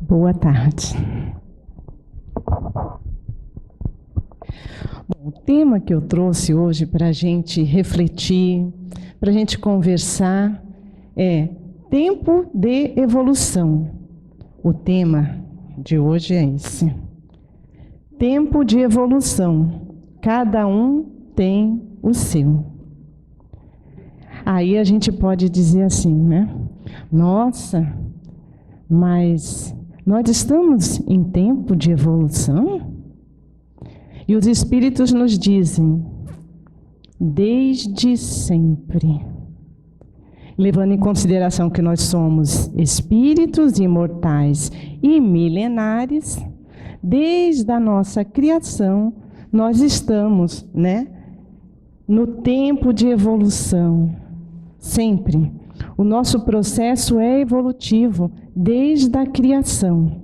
Boa tarde. Bom, o tema que eu trouxe hoje para a gente refletir, para a gente conversar, é tempo de evolução. O tema de hoje é esse. Tempo de evolução. Cada um tem o seu. Aí a gente pode dizer assim, né? Nossa, mas nós estamos em tempo de evolução? E os Espíritos nos dizem, desde sempre, levando em consideração que nós somos espíritos imortais e milenares, desde a nossa criação, nós estamos, né, no tempo de evolução, sempre. O nosso processo é evolutivo desde a criação,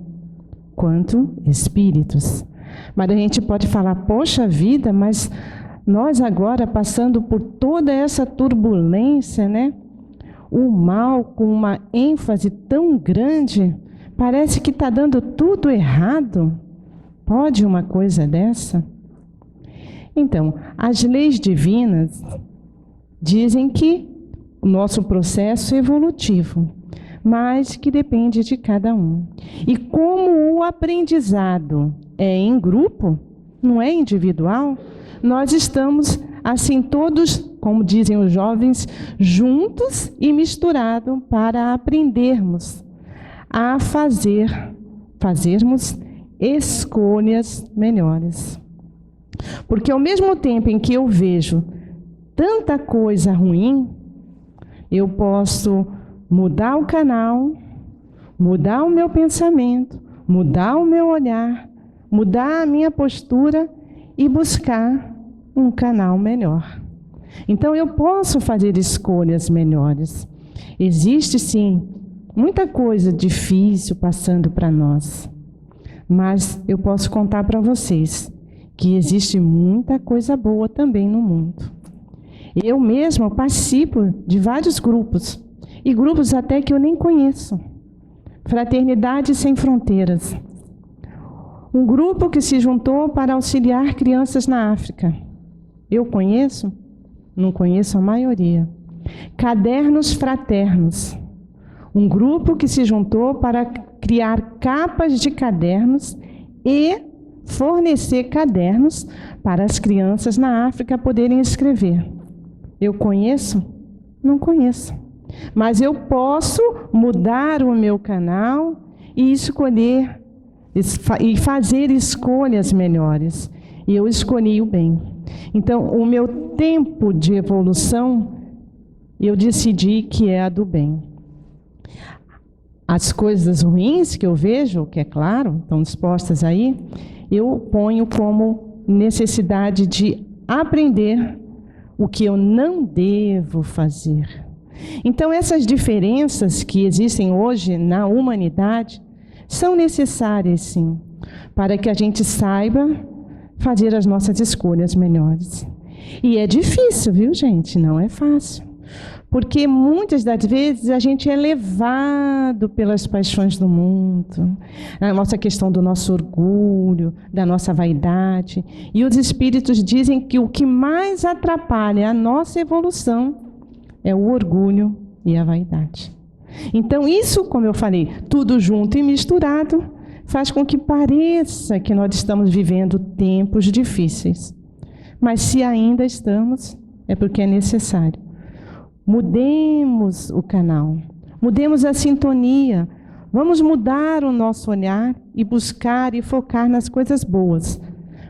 quanto espíritos. Mas a gente pode falar, poxa vida, mas nós agora passando por toda essa turbulência, né? O mal com uma ênfase tão grande, parece que está dando tudo errado. Pode uma coisa dessa? Então, as leis divinas dizem que o nosso processo é evolutivo, mas que depende de cada um. E como o aprendizado é em grupo, não é individual, nós estamos assim todos, como dizem os jovens, juntos e misturados para aprendermos a fazermos escolhas melhores. Porque ao mesmo tempo em que eu vejo tanta coisa ruim, eu posso mudar o canal, mudar o meu pensamento, mudar o meu olhar, mudar a minha postura e buscar um canal melhor. Então eu posso fazer escolhas melhores. Existe sim muita coisa difícil passando para nós, mas eu posso contar para vocês que existe muita coisa boa também no mundo. Eu mesma participo de vários grupos, e grupos até que eu nem conheço. Fraternidade Sem Fronteiras. Um grupo que se juntou para auxiliar crianças na África. Eu conheço? Não conheço a maioria. Cadernos Fraternos. Um grupo que se juntou para criar capas de cadernos e fornecer cadernos para as crianças na África poderem escrever. Eu conheço? Não conheço. Mas eu posso mudar o meu canal e escolher e fazer escolhas melhores. E eu escolhi o bem. Então, o meu tempo de evolução, eu decidi que é a do bem. As coisas ruins que eu vejo, que é claro, estão dispostas aí, eu ponho como necessidade de aprender o que eu não devo fazer. Então, essas diferenças que existem hoje na humanidade são necessárias, sim, para que a gente saiba fazer as nossas escolhas melhores. E é difícil, viu, gente? Não é fácil. Porque muitas das vezes a gente é levado pelas paixões do mundo, a nossa questão do nosso orgulho, da nossa vaidade. E os espíritos dizem que o que mais atrapalha a nossa evolução é o orgulho e a vaidade. Então isso, como eu falei, tudo junto e misturado, faz com que pareça que nós estamos vivendo tempos difíceis. Mas se ainda estamos, é porque é necessário. Mudemos o canal, mudemos a sintonia, vamos mudar o nosso olhar e buscar e focar nas coisas boas.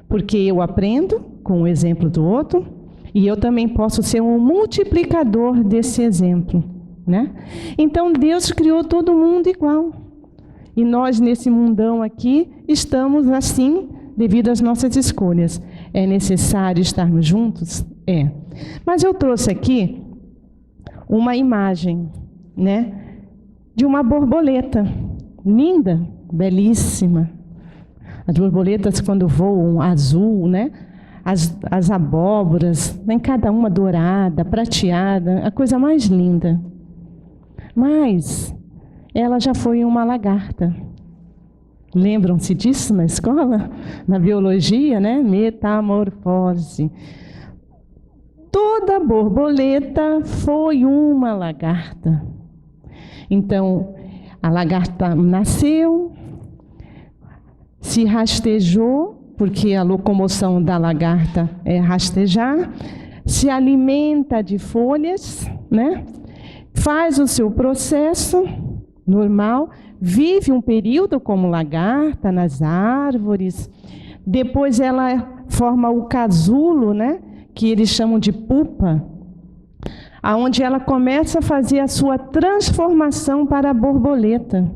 Porque eu aprendo com o exemplo do outro e eu também posso ser um multiplicador desse exemplo, né? Então Deus criou todo mundo igual. E nós nesse mundão aqui estamos assim devido às nossas escolhas. É necessário estarmos juntos? É. Mas eu trouxe aqui uma imagem, né, de uma borboleta, linda, belíssima. As borboletas quando voam azul, né, as abóboras, em cada uma dourada, prateada, a coisa mais linda. Mas ela já foi uma lagarta. Lembram-se disso na escola? Na biologia, né? Metamorfose. Toda borboleta foi uma lagarta. Então, a lagarta nasceu, se rastejou, porque a locomoção da lagarta é rastejar, se alimenta de folhas, né? Faz o seu processo normal, vive um período como lagarta nas árvores, depois ela forma o casulo, né? Que eles chamam de pupa, aonde ela começa a fazer a sua transformação para a borboleta.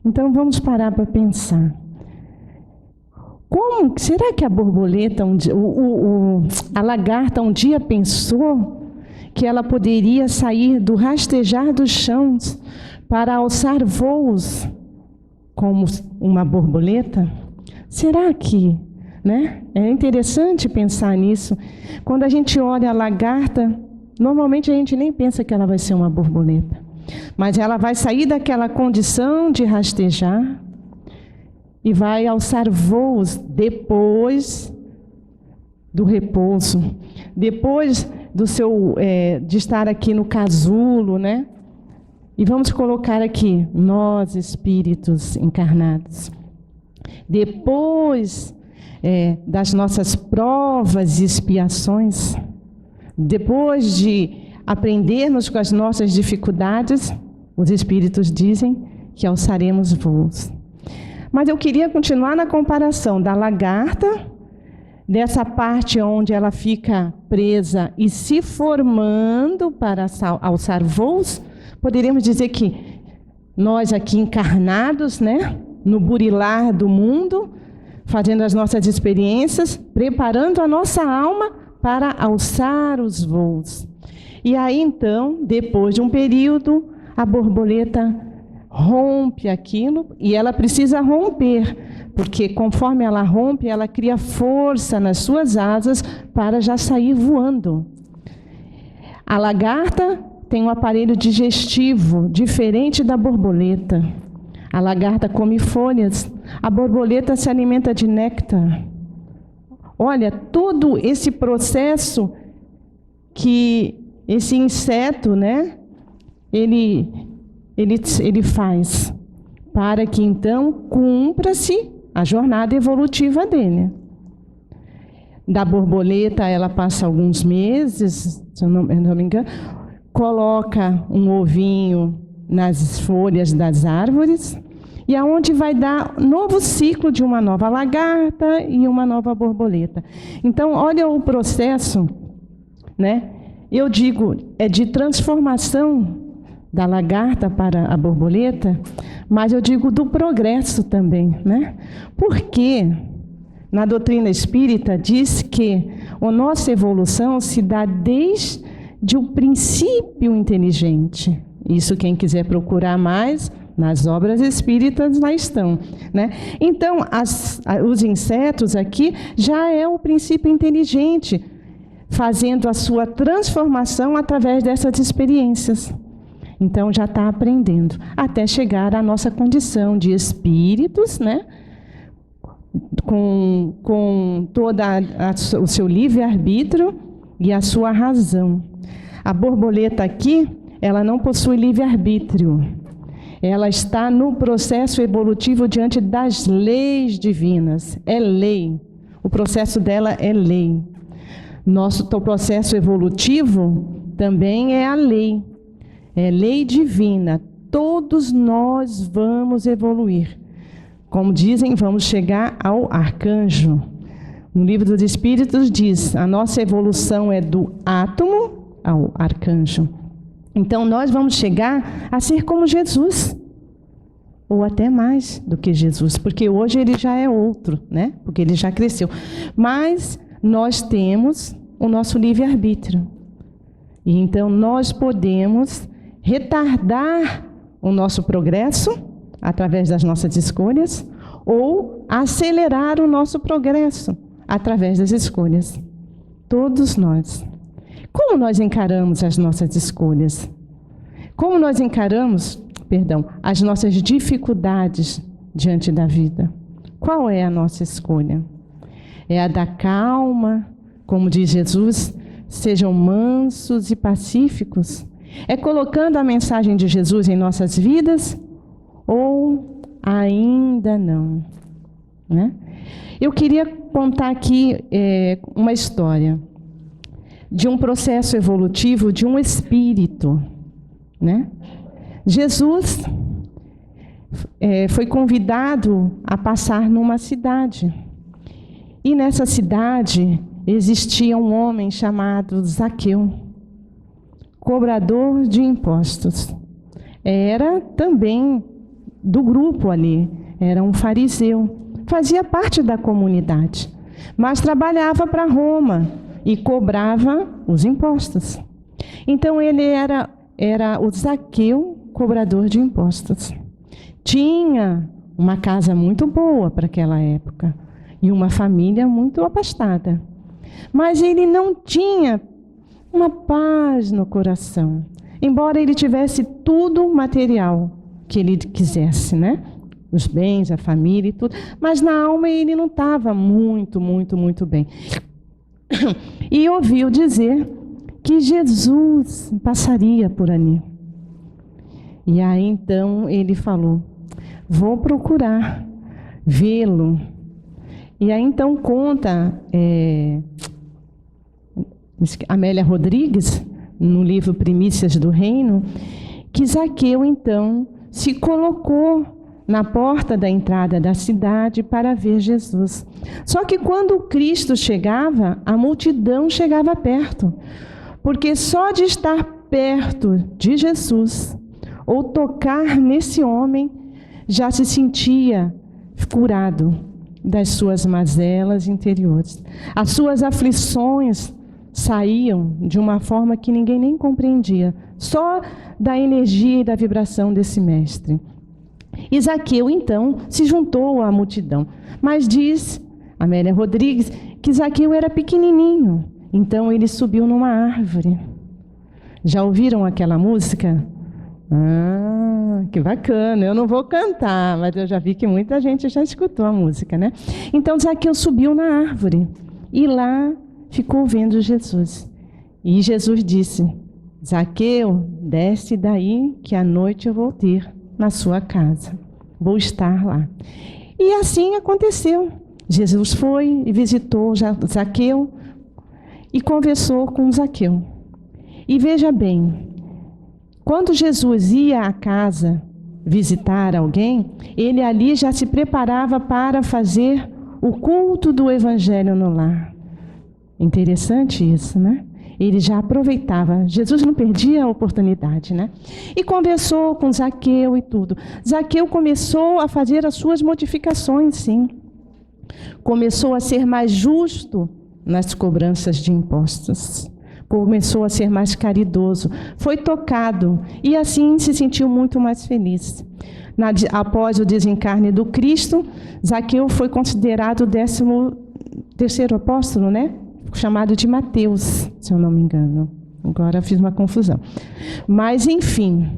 Então vamos parar para pensar. Como será que a borboleta, a lagarta um dia pensou que ela poderia sair do rastejar dos chãos para alçar voos como uma borboleta? Será que, né? É interessante pensar nisso. Quando a gente olha a lagarta, normalmente a gente nem pensa que ela vai ser uma borboleta. Mas ela vai sair daquela condição de rastejar e vai alçar voos depois do repouso, depois do seu de estar aqui no casulo, né? E vamos colocar aqui nós espíritos encarnados. Depois das nossas provas e expiações, depois de aprendermos com as nossas dificuldades, os espíritos dizem que alçaremos voos. Mas eu queria continuar na comparação da lagarta, dessa parte onde ela fica presa e se formando para alçar voos. Poderíamos dizer que nós aqui encarnados, né, no burilar do mundo, fazendo as nossas experiências, preparando a nossa alma para alçar os voos. E aí então, depois de um período, a borboleta rompe aquilo e ela precisa romper, porque conforme ela rompe, ela cria força nas suas asas para já sair voando. A lagarta tem um aparelho digestivo diferente da borboleta. A lagarta come folhas, a borboleta se alimenta de néctar. Olha, todo esse processo que esse inseto, né, ele faz para que então cumpra-se a jornada evolutiva dele. Da borboleta, ela passa alguns meses, se eu não me engano, coloca um ovinho nas folhas das árvores, e aonde vai dar novo ciclo de uma nova lagarta e uma nova borboleta. Então, olha o processo, né? Eu digo, é de transformação da lagarta para a borboleta, mas eu digo do progresso também, né? Porque na doutrina espírita diz que a nossa evolução se dá desde o princípio inteligente. Isso quem quiser procurar mais, nas obras espíritas lá estão, né? Então, os insetos aqui já é o princípio inteligente, fazendo a sua transformação através dessas experiências. Então, já está aprendendo, até chegar à nossa condição de espíritos, né? Com todo o seu livre-arbítrio e a sua razão. A borboleta aqui, ela não possui livre-arbítrio. Ela está no processo evolutivo diante das leis divinas. É lei. O processo dela é lei. Nosso processo evolutivo também é a lei. É lei divina. Todos nós vamos evoluir. Como dizem, vamos chegar ao arcanjo. No Livro dos Espíritos diz, a nossa evolução é do átomo ao arcanjo. Então, nós vamos chegar a ser como Jesus, ou até mais do que Jesus, porque hoje ele já é outro, né? Porque ele já cresceu. Mas nós temos o nosso livre-arbítrio. E então, nós podemos retardar o nosso progresso através das nossas escolhas ou acelerar o nosso progresso através das escolhas. Todos nós. Como nós encaramos as nossas escolhas? Como nós encaramos, as nossas dificuldades diante da vida? Qual é a nossa escolha? É a da calma, como diz Jesus, sejam mansos e pacíficos? É colocando a mensagem de Jesus em nossas vidas? Ou ainda não? Né? Eu queria contar aqui uma história de um processo evolutivo de um espírito, né? Jesus foi convidado a passar numa cidade. E nessa cidade existia um homem chamado Zaqueu, cobrador de impostos. Era também do grupo ali, era um fariseu, fazia parte da comunidade, mas trabalhava para Roma e cobrava os impostos. Então ele era o Zaqueu, cobrador de impostos. Tinha uma casa muito boa para aquela época e uma família muito abastada. Mas ele não tinha uma paz no coração, embora ele tivesse tudo material que ele quisesse, né? Os bens, a família e tudo, mas na alma ele não estava muito bem. E ouviu dizer que Jesus passaria por ali. E aí então ele falou: vou procurar vê-lo. E aí então conta Amélia Rodrigues, no livro Primícias do Reino, que Zaqueu então se colocou na porta da entrada da cidade para ver Jesus. Só que quando Cristo chegava, a multidão chegava perto, porque só de estar perto de Jesus ou tocar nesse homem já se sentia curado das suas mazelas interiores. As suas aflições saíam de uma forma que ninguém nem compreendia, só da energia e da vibração desse mestre. E Zaqueu, então, se juntou à multidão. Mas diz Amélia Rodrigues que Zaqueu era pequenininho, então ele subiu numa árvore. Já ouviram aquela música? Ah, que bacana, eu não vou cantar, mas eu já vi que muita gente já escutou a música, né? Então Zaqueu subiu na árvore e lá ficou vendo Jesus. E Jesus disse: Zaqueu, desce daí que à noite eu vou ter na sua casa. Vou estar lá. E assim aconteceu. Jesus foi e visitou Zaqueu e conversou com Zaqueu. E veja bem, quando Jesus ia à casa visitar alguém, ele ali já se preparava para fazer o culto do evangelho no lar. Interessante isso, né? Ele já aproveitava. Jesus não perdia a oportunidade, né? E conversou com Zaqueu e tudo. Zaqueu começou a fazer as suas modificações, sim. Começou a ser mais justo nas cobranças de impostos. Começou a ser mais caridoso. Foi tocado e assim se sentiu muito mais feliz. Após o desencarne do Cristo, Zaqueu foi considerado o 13º apóstolo, né? Chamado de Mateus, se eu não me engano. Agora fiz uma confusão. Mas, enfim,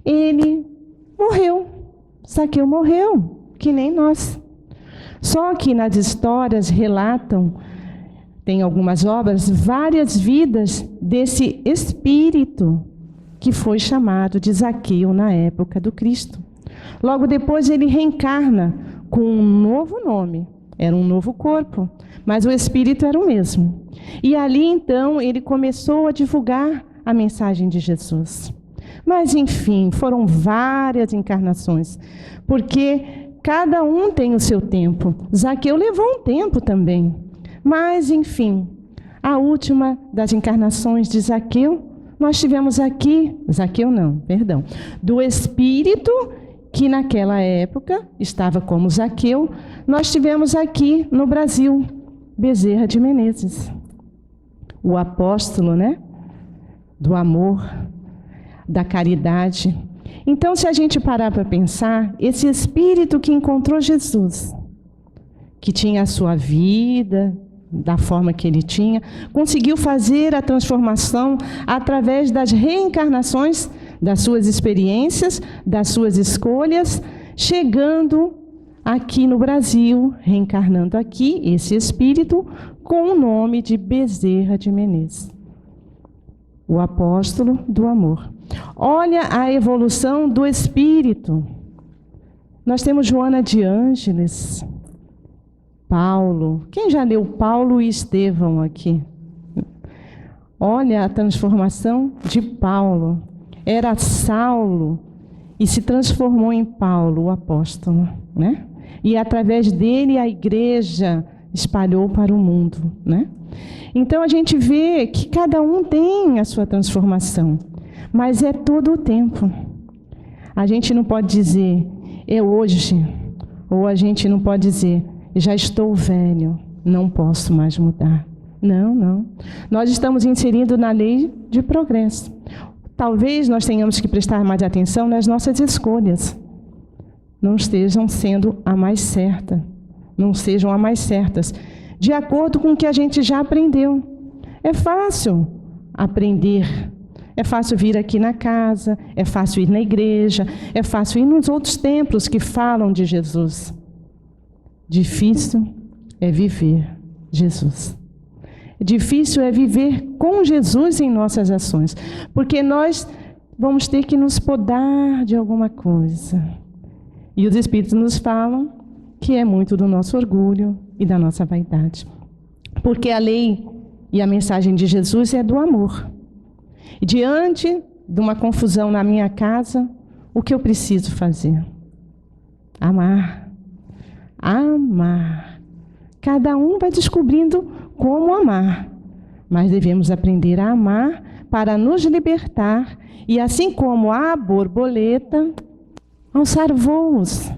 ele morreu. Zaqueu morreu, que nem nós. Só que nas histórias relatam, tem algumas obras, várias vidas desse espírito que foi chamado de Zaqueu na época do Cristo. Logo depois ele reencarna com um novo nome, era um novo corpo, mas o espírito era o mesmo. E ali então ele começou a divulgar a mensagem de Jesus. Mas enfim, foram várias encarnações, porque cada um tem o seu tempo. Zaqueu levou um tempo também. Mas, enfim, a última das encarnações de Zaqueu, nós tivemos aqui, do espírito que naquela época estava como Zaqueu, nós tivemos aqui no Brasil, Bezerra de Menezes, o apóstolo, né? Do amor, da caridade. Então, se a gente parar para pensar, esse espírito que encontrou Jesus, que tinha a sua vida, da forma que ele tinha, conseguiu fazer a transformação através das reencarnações, das suas experiências, das suas escolhas, chegando aqui no Brasil, reencarnando aqui, esse espírito, com o nome de Bezerra de Menezes, o apóstolo do amor. Olha a evolução do espírito. Nós temos Joana de Ângeles, Paulo. Quem já leu Paulo e Estevão aqui? Olha a transformação de Paulo. Era Saulo e se transformou em Paulo, o apóstolo, né? E através dele a igreja espalhou para o mundo, né? Então a gente vê que cada um tem a sua transformação, mas é todo o tempo. A gente não pode dizer, é hoje, ou a gente não pode dizer, já estou velho, não posso mais mudar. Não, não. Nós estamos inserindo na lei de progresso. Talvez nós tenhamos que prestar mais atenção nas nossas escolhas. Não estejam sendo a mais certa, não sejam a mais certas, de acordo com o que a gente já aprendeu. É fácil aprender, é fácil vir aqui na casa, é fácil ir na igreja, é fácil ir nos outros templos que falam de Jesus. Difícil é viver Jesus. Difícil é viver com Jesus em nossas ações, porque nós vamos ter que nos podar de alguma coisa. E os Espíritos nos falam que é muito do nosso orgulho e da nossa vaidade. Porque a lei e a mensagem de Jesus é do amor. E diante de uma confusão na minha casa, o que eu preciso fazer? Amar. Amar. Cada um vai descobrindo como amar. Mas devemos aprender a amar para nos libertar e, assim como a borboleta, alçar voos.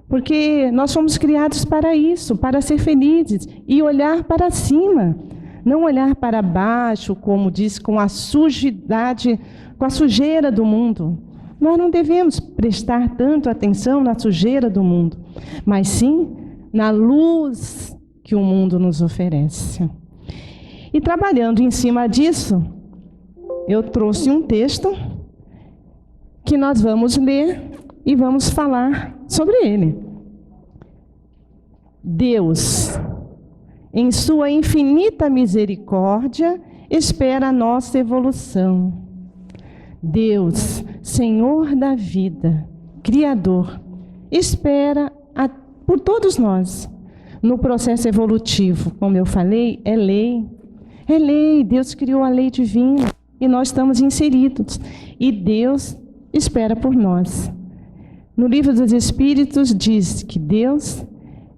Porque nós fomos criados para isso, para ser felizes e olhar para cima, não olhar para baixo, como diz, com a sujidade, com a sujeira do mundo. Nós não devemos prestar tanto atenção na sujeira do mundo, mas sim na luz que o mundo nos oferece. E trabalhando em cima disso, eu trouxe um texto que nós vamos ler e vamos falar sobre ele. Deus, em sua infinita misericórdia, espera a nossa evolução. Deus, Senhor da vida, Criador, espera por todos nós no processo evolutivo. Como eu falei, é lei. É lei, Deus criou a lei divina e nós estamos inseridos. E Deus espera por nós. No Livro dos Espíritos diz que Deus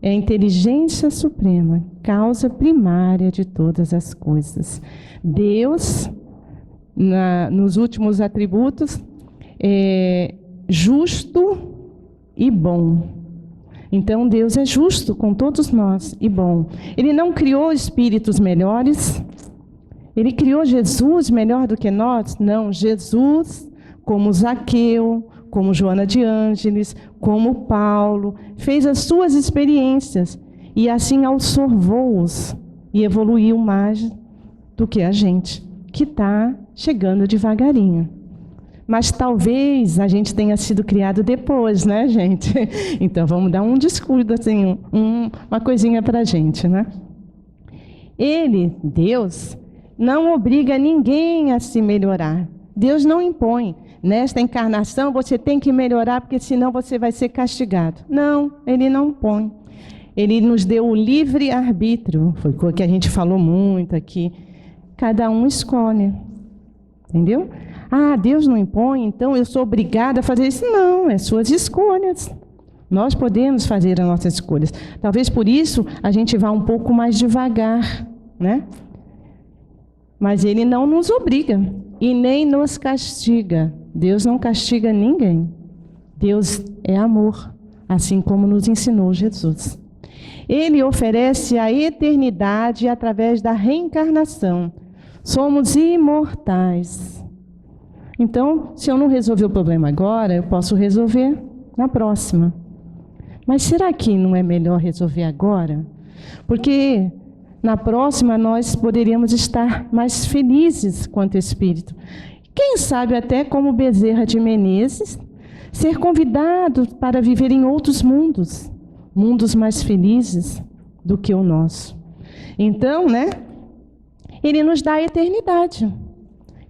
é a inteligência suprema, causa primária de todas as coisas. Deus, nos últimos atributos, é justo e bom. Então Deus é justo com todos nós e bom. Ele não criou espíritos melhores. Ele criou Jesus melhor do que nós? Não, Jesus, como Zaqueu, como Joana de Ângeles, como Paulo, fez as suas experiências e assim alçou voos e evoluiu mais do que a gente, que está chegando devagarinho. Mas talvez a gente tenha sido criado depois, né, gente? Então vamos dar um descuido, assim, uma coisinha para a gente, né? Ele, Deus, não obriga ninguém a se melhorar. Deus não impõe. Nesta encarnação você tem que melhorar, porque senão você vai ser castigado. Não, Ele não impõe. Ele nos deu o livre-arbítrio. Foi o que a gente falou muito aqui. Cada um escolhe. Entendeu? Ah, Deus não impõe, então eu sou obrigada a fazer isso. Não, é suas escolhas. Nós podemos fazer as nossas escolhas. Talvez por isso a gente vá um pouco mais devagar, né? Mas Ele não nos obriga e nem nos castiga. Deus não castiga ninguém. Deus é amor, assim como nos ensinou Jesus. Ele oferece a eternidade através da reencarnação. Somos imortais. Então, se eu não resolver o problema agora, eu posso resolver na próxima. Mas será que não é melhor resolver agora? Porque na próxima nós poderíamos estar mais felizes quanto espírito. Quem sabe até como Bezerra de Menezes, ser convidados para viver em outros mundos, mundos mais felizes do que o nosso. Então, né, ele nos dá a eternidade.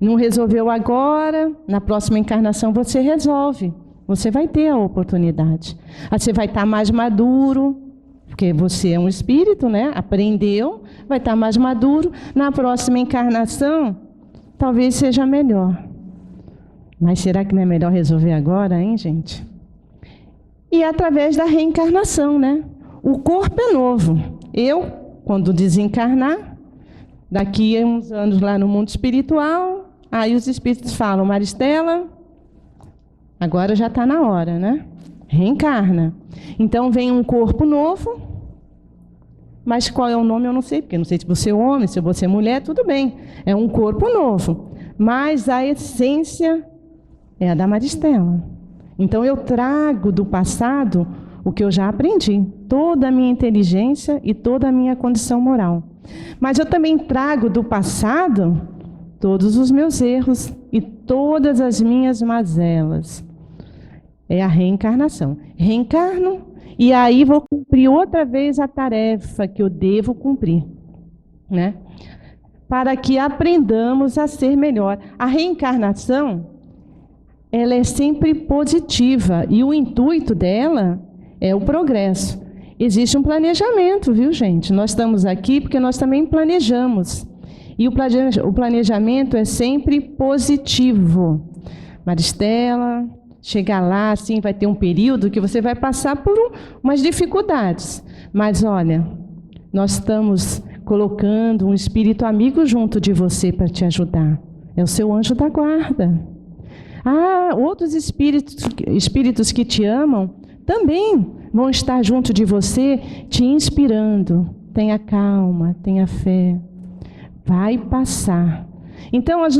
Não resolveu agora, na próxima encarnação você resolve. Você vai ter a oportunidade. Aí você vai estar mais maduro, porque você é um espírito, né? Aprendeu, vai estar mais maduro. Na próxima encarnação, talvez seja melhor. Mas será que não é melhor resolver agora, hein, gente? E através da reencarnação, né? O corpo é novo. Eu, quando desencarnar, daqui a uns anos lá no mundo espiritual, aí os espíritos falam, Maristela, agora já está na hora, né? Reencarna. Então vem um corpo novo, mas qual é o nome eu não sei, porque eu não sei se você é homem, se você é mulher, tudo bem. É um corpo novo, mas a essência é a da Maristela. Então eu trago do passado o que eu já aprendi, toda a minha inteligência e toda a minha condição moral. Mas eu também trago do passado todos os meus erros e todas as minhas mazelas. É a reencarnação. Reencarno e aí vou cumprir outra vez a tarefa que eu devo cumprir, né? Para que aprendamos a ser melhor. A reencarnação, ela é sempre positiva e o intuito dela é o progresso. Existe um planejamento, viu, gente? Nós estamos aqui porque nós também planejamos. E o planejamento é sempre positivo. Maristela, chegar lá, assim, vai ter um período que você vai passar por umas dificuldades. Mas, olha, nós estamos colocando um espírito amigo junto de você para te ajudar. É o seu anjo da guarda. Ah, outros espíritos que te amam também vão estar junto de você, te inspirando. Tenha calma, tenha fé. Vai passar. Então, os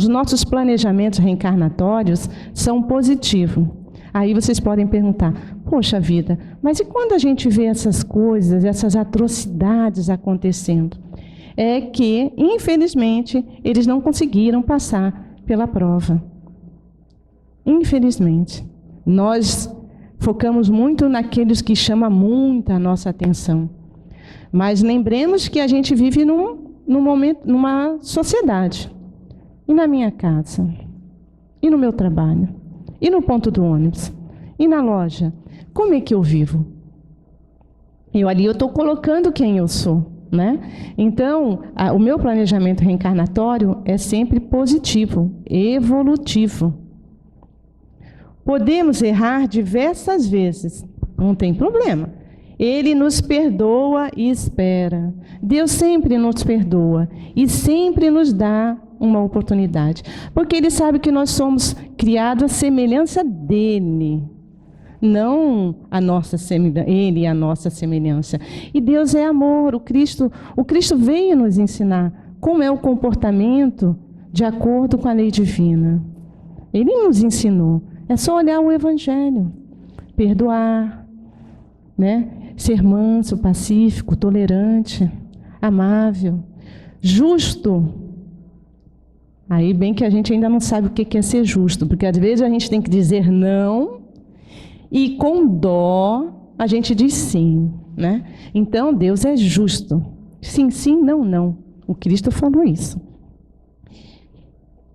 nossos planejamentos reencarnatórios são positivos. Aí vocês podem perguntar, poxa vida, mas e quando a gente vê essas coisas, essas atrocidades acontecendo? É que, infelizmente, eles não conseguiram passar pela prova. Infelizmente. Nós focamos muito naqueles que chamam muito a nossa atenção. Mas lembremos que a gente vive num momento, numa sociedade. E na minha casa? E no meu trabalho? E no ponto do ônibus? E na loja? Como é que eu vivo? Eu estou colocando quem eu sou, né? Então, o meu planejamento reencarnatório é sempre positivo, evolutivo. Podemos errar diversas vezes, não tem problema. Ele nos perdoa e espera. Deus sempre nos perdoa e sempre nos dá uma oportunidade. Porque Ele sabe que nós somos criados à semelhança dEle, não a nossa semelhança, Ele é a nossa semelhança. E Deus é amor. O Cristo veio nos ensinar como é o comportamento de acordo com a lei divina. Ele nos ensinou. É só olhar o Evangelho. Perdoar, né? Ser manso, pacífico, tolerante, amável, justo. Aí bem que a gente ainda não sabe o que é ser justo, porque às vezes a gente tem que dizer não e com dó a gente diz sim, né? Então Deus é justo. Sim, sim, não, não. O Cristo falou isso.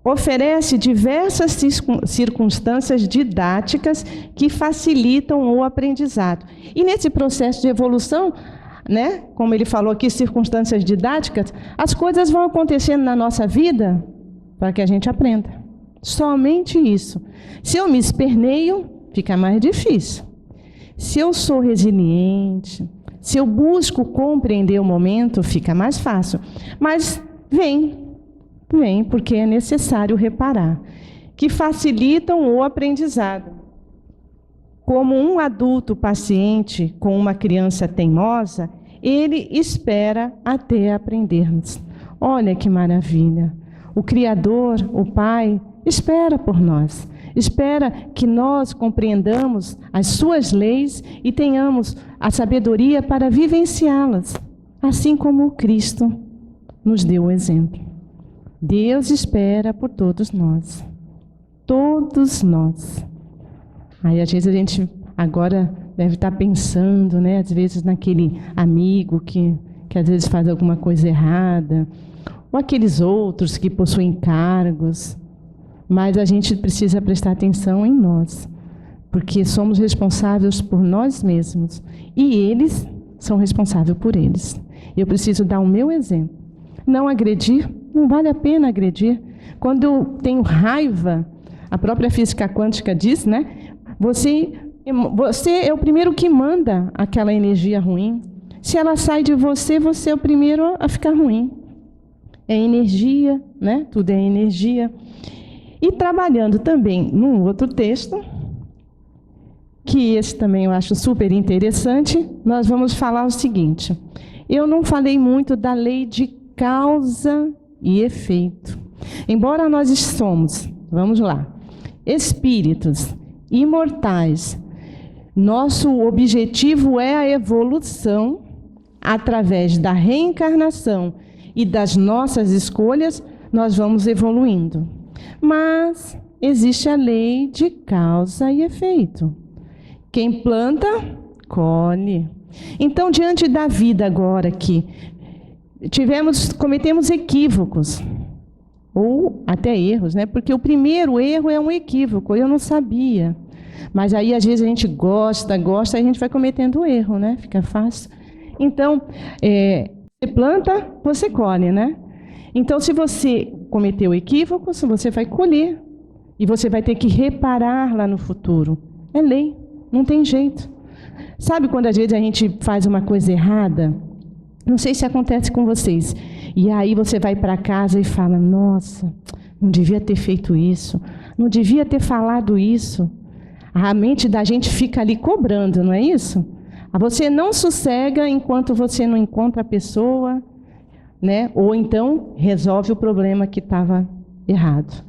Oferece diversas circunstâncias didáticas que facilitam o aprendizado. E nesse processo de evolução, né, como ele falou aqui, circunstâncias didáticas, as coisas vão acontecendo na nossa vida para que a gente aprenda. Somente isso. Se eu me esperneio, fica mais difícil. Se eu sou resiliente, se eu busco compreender o momento, fica mais fácil. Mas vem, porque é necessário reparar, que facilitam o aprendizado. Como um adulto paciente com uma criança teimosa, ele espera até aprendermos. Olha que maravilha! O Criador, o Pai, espera por nós. Espera que nós compreendamos as suas leis e tenhamos a sabedoria para vivenciá-las, assim como o Cristo nos deu o exemplo. Deus espera por todos nós. Todos nós. Aí, às vezes, a gente agora deve estar pensando, né? Às vezes, naquele amigo que às vezes faz alguma coisa errada, ou aqueles outros que possuem cargos. Mas a gente precisa prestar atenção em nós, porque somos responsáveis por nós mesmos e eles são responsáveis por eles. Eu preciso dar o meu exemplo. Não agredir, não vale a pena agredir. Quando eu tenho raiva, a própria física quântica diz, né? Você é o primeiro que manda aquela energia ruim. Se ela sai de você, você é o primeiro a ficar ruim. É energia, né? Tudo é energia. E trabalhando também num outro texto, que esse também eu acho super interessante, nós vamos falar o seguinte. Eu não falei muito da lei de causa e efeito. Embora nós somos, vamos lá, espíritos imortais, nosso objetivo é a evolução através da reencarnação e das nossas escolhas, nós vamos evoluindo. Mas existe a lei de causa e efeito. Quem planta, colhe. Então, diante da vida agora aqui, cometemos equívocos, ou até erros, né? Porque o primeiro erro é um equívoco, eu não sabia. Mas aí, às vezes, a gente gosta, e a gente vai cometendo erro, né? Fica fácil. Então, você planta, você colhe, né? Então, se você cometeu equívocos, você vai colher. E você vai ter que reparar lá no futuro. É lei, não tem jeito. Sabe quando às vezes a gente faz uma coisa errada? Não sei se acontece com vocês. E aí você vai para casa e fala, nossa, não devia ter feito isso, não devia ter falado isso. A mente da gente fica ali cobrando, não é isso? Você não sossega enquanto você não encontra a pessoa, né? Ou então resolve o problema que estava errado.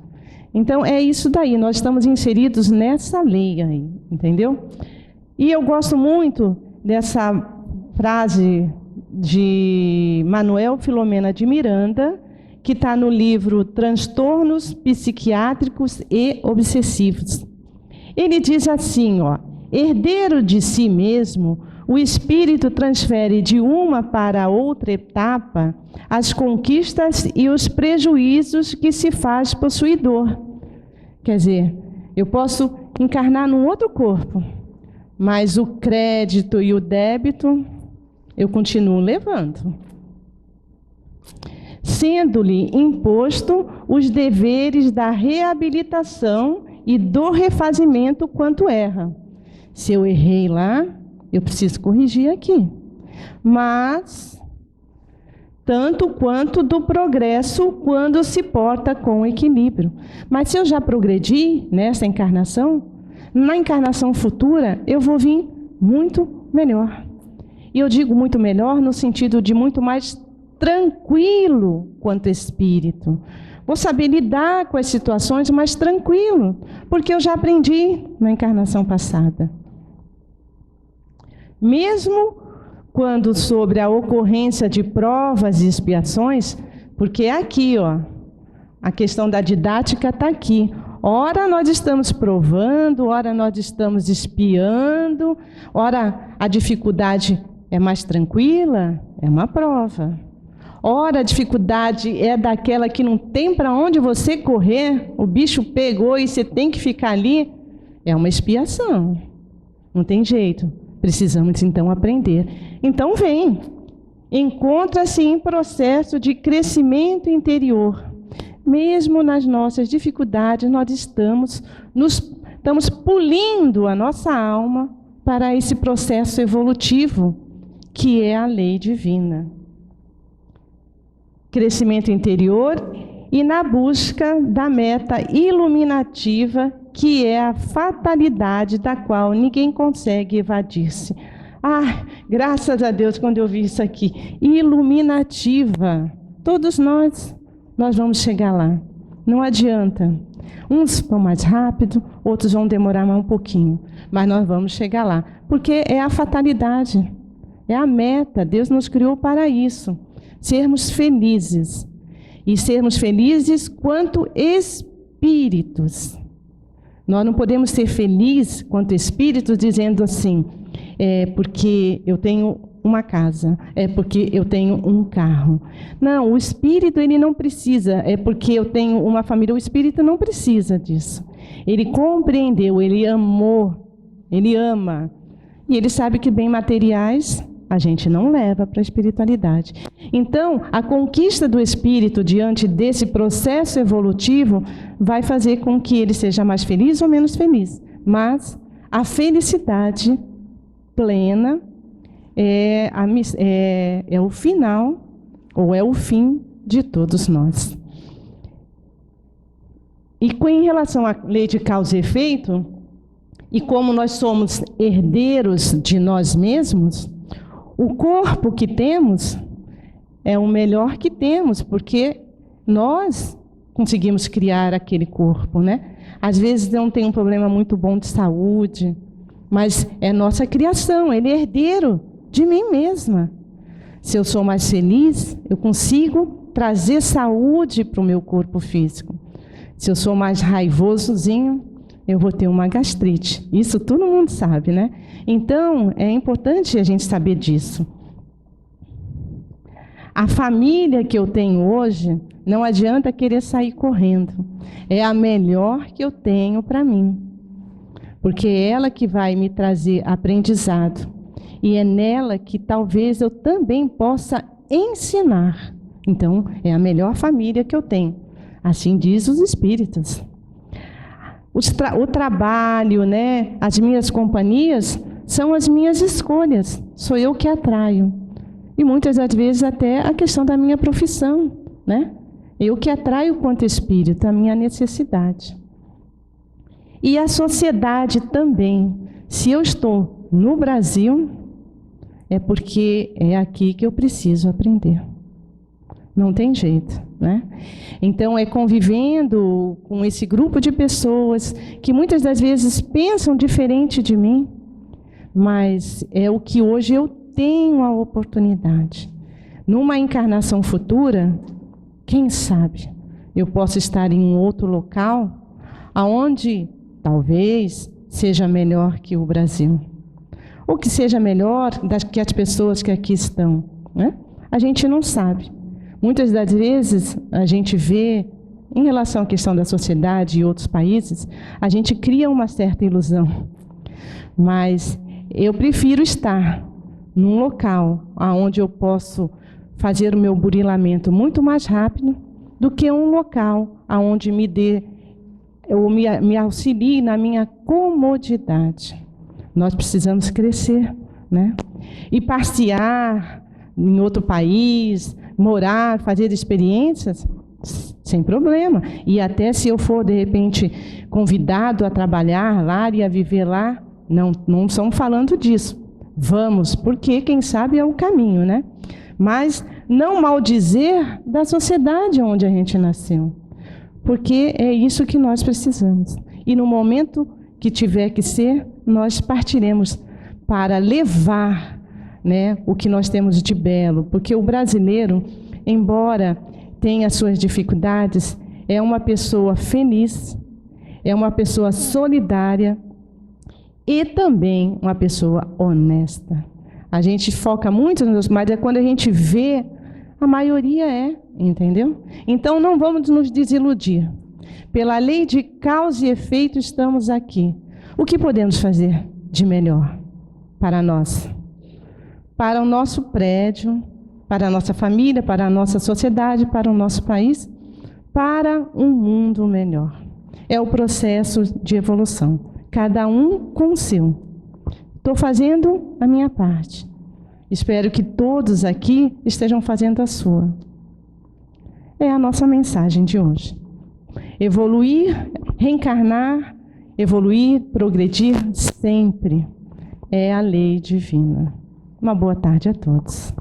Então é isso daí, nós estamos inseridos nessa lei aí, entendeu? E eu gosto muito dessa frase de Manuel Filomena de Miranda, que está no livro Transtornos Psiquiátricos e Obsessivos. Ele diz assim, ó, herdeiro de si mesmo, o espírito transfere de uma para outra etapa as conquistas e os prejuízos que se faz possuidor. Quer dizer, eu posso encarnar num outro corpo, mas o crédito e o débito eu continuo levando. Sendo-lhe imposto os deveres da reabilitação e do refazimento quanto erra. Se eu errei lá, eu preciso corrigir aqui. Mas, tanto quanto do progresso quando se porta com equilíbrio. Mas se eu já progredi nessa encarnação, na encarnação futura, eu vou vir muito melhor. E eu digo muito melhor no sentido de muito mais tranquilo quanto espírito. Vou saber lidar com as situações mais tranquilo, porque eu já aprendi na encarnação passada. Mesmo quando sobre a ocorrência de provas e expiações, porque é aqui, ó, a questão da didática está aqui. Ora nós estamos provando, ora nós estamos espiando, ora a dificuldade é mais tranquila, é uma prova. Ora a dificuldade é daquela que não tem para onde você correr, o bicho pegou e você tem que ficar ali, é uma expiação. Não tem jeito, precisamos então aprender. Então vem, encontra-se em processo de crescimento interior. Mesmo nas nossas dificuldades, nós estamos polindo a nossa alma para esse processo evolutivo, que é a lei divina. Crescimento interior e na busca da meta iluminativa, que é a fatalidade da qual ninguém consegue evadir-se. Ah, graças a Deus, quando eu vi isso aqui, iluminativa. Todos nós vamos chegar lá. Não adianta. Uns vão mais rápido, outros vão demorar mais um pouquinho. Mas nós vamos chegar lá. Porque é a fatalidade. É a meta. Deus nos criou para isso. Sermos felizes. E sermos felizes quanto espíritos. Nós não podemos ser felizes quanto espíritos dizendo assim, é porque eu tenho uma casa, é porque eu tenho um carro. Não, o espírito ele não precisa, é porque eu tenho uma família. O espírito não precisa disso. Ele compreendeu, ele amou, ele ama. E ele sabe que bem materiais a gente não leva para a espiritualidade. Então, a conquista do espírito diante desse processo evolutivo vai fazer com que ele seja mais feliz ou menos feliz. Mas a felicidade plena é o final, ou é o fim de todos nós. E em relação à lei de causa e efeito, e como nós somos herdeiros de nós mesmos, o corpo que temos é o melhor que temos, porque nós conseguimos criar aquele corpo, né? Às vezes não tem um problema muito bom de saúde, mas é nossa criação, ele é herdeiro de mim mesma. Se eu sou mais feliz, eu consigo trazer saúde para o meu corpo físico. Se eu sou mais raivosozinho, eu vou ter uma gastrite. Isso todo mundo sabe, né? Então, é importante a gente saber disso. A família que eu tenho hoje, não adianta querer sair correndo. É a melhor que eu tenho para mim. Porque é ela que vai me trazer aprendizado. E é nela que talvez eu também possa ensinar. Então, é a melhor família que eu tenho. Assim diz os espíritos. O trabalho, né, as minhas companhias, são as minhas escolhas. Sou eu que atraio. E muitas das vezes até a questão da minha profissão, né? Eu que atraio quanto espírito, a minha necessidade. E a sociedade também. Se eu estou no Brasil, é porque é aqui que eu preciso aprender. Não tem jeito, né? Então, é convivendo com esse grupo de pessoas que muitas das vezes pensam diferente de mim, mas é o que hoje eu tenho a oportunidade. Numa encarnação futura, quem sabe, eu posso estar em um outro local, aonde talvez seja melhor que o Brasil. Ou que seja melhor que as pessoas que aqui estão, né? A gente não sabe. Muitas das vezes, a gente vê, em relação à questão da sociedade e outros países, a gente cria uma certa ilusão. Mas eu prefiro estar num local onde eu posso fazer o meu burilamento muito mais rápido do que um local onde me auxilie na minha comodidade. Nós precisamos crescer, né? E passear em outro país, morar, fazer experiências, sem problema. E até se eu for, de repente, convidado a trabalhar lá e a viver lá, não estamos falando disso. Vamos, porque quem sabe é o caminho, né? Mas não maldizer da sociedade onde a gente nasceu. Porque é isso que nós precisamos. E no momento que tiver que ser, nós partiremos para levar, né, o que nós temos de belo, porque o brasileiro, embora tenha suas dificuldades, é uma pessoa feliz, é uma pessoa solidária e também uma pessoa honesta. A gente foca muito nos, mas é quando a gente vê, a maioria entendeu? Então não vamos nos desiludir. Pela lei de causa e efeito estamos aqui. O que podemos fazer de melhor para nós? Para o nosso prédio, para a nossa família, para a nossa sociedade, para o nosso país, para um mundo melhor. É o processo de evolução, cada um com o seu. Estou fazendo a minha parte. Espero que todos aqui estejam fazendo a sua. É a nossa mensagem de hoje. Evoluir, reencarnar, evoluir, progredir sempre. É a lei divina. Uma boa tarde a todos.